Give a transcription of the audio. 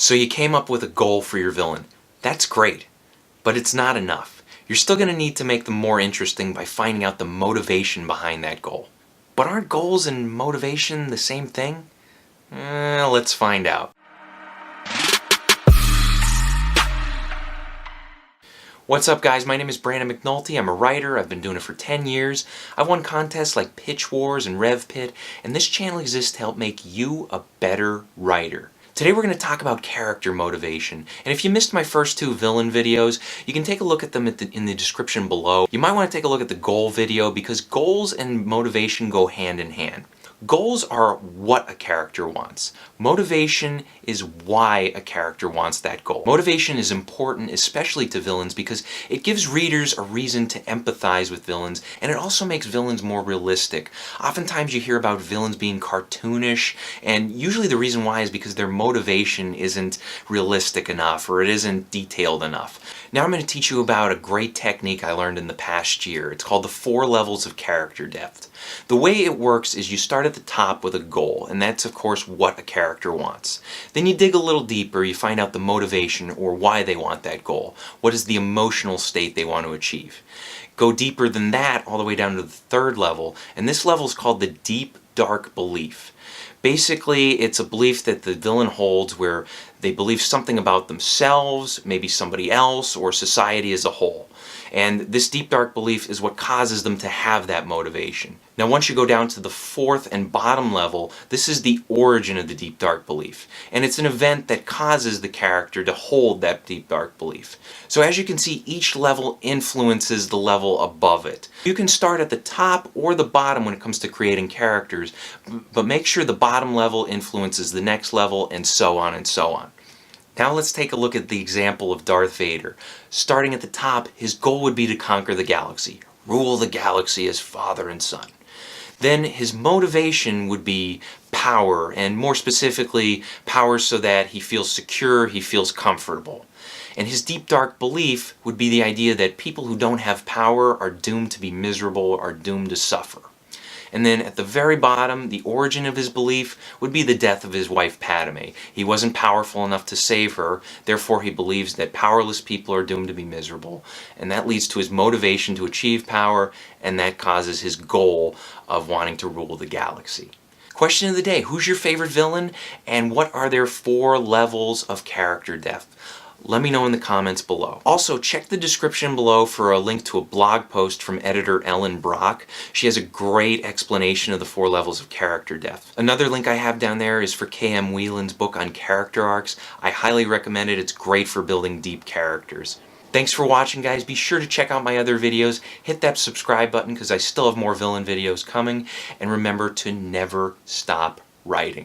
So you came up with a goal for your villain. That's great, but it's not enough. You're still going to need to make them more interesting by finding out the motivation behind that goal. But aren't goals and motivation the same thing? Let's find out. What's up guys, my name is Brandon McNulty. I'm a writer, I've been doing it for 10 years. I've won contests like Pitch Wars and RevPit, and this channel exists to help make you a better writer. Today we're going to talk about character motivation, and if you missed my first two villain videos, you can take a look at them in the description below. You might want to take a look at the goal video because goals and motivation go hand in hand. Goals are what a character wants. Motivation is why a character wants that goal. Motivation is important, especially to villains, because it gives readers a reason to empathize with villains, and it also makes villains more realistic. Oftentimes you hear about villains being cartoonish, and usually the reason why is because their motivation isn't realistic enough, or it isn't detailed enough. Now I'm going to teach you about a great technique I learned in the past year. It's called the 4 levels of character depth. The way it works is you start at the top with a goal, and that's of course what a character wants. Then you dig a little deeper, you find out the motivation or why they want that goal. What is the emotional state they want to achieve? Go deeper than that all the way down to the 3rd level, and this level is called the deep dark belief. Basically, it's a belief that the villain holds where they believe something about themselves, maybe somebody else, or society as a whole. And this deep dark belief is what causes them to have that motivation. Now once you go down to the 4th and bottom level, this is the origin of the deep dark belief. And it's an event that causes the character to hold that deep dark belief. So as you can see, each level influences the level above it. You can start at the top or the bottom when it comes to creating characters, but make sure the bottom level influences the next level, and so on and so on. Now let's take a look at the example of Darth Vader. Starting at the top, his goal would be to conquer the galaxy. Rule the galaxy as father and son. Then his motivation would be power, and more specifically, power so that he feels secure, he feels comfortable. And his deep dark belief would be the idea that people who don't have power are doomed to be miserable, are doomed to suffer. And then at the very bottom, the origin of his belief would be the death of his wife Padme. He wasn't powerful enough to save her, therefore he believes that powerless people are doomed to be miserable. And that leads to his motivation to achieve power, and that causes his goal of wanting to rule the galaxy. Question of the day, who's your favorite villain, and what are their 4 levels of character depth? Let me know in the comments below. Also, check the description below for a link to a blog post from editor Ellen Brock. She has a great explanation of the 4 levels of character depth. Another link I have down there is for K.M. Weiland's book on character arcs. I highly recommend it. It's great for building deep characters. Thanks for watching, guys. Be sure to check out my other videos. Hit that subscribe button because I still have more villain videos coming. And remember to never stop writing.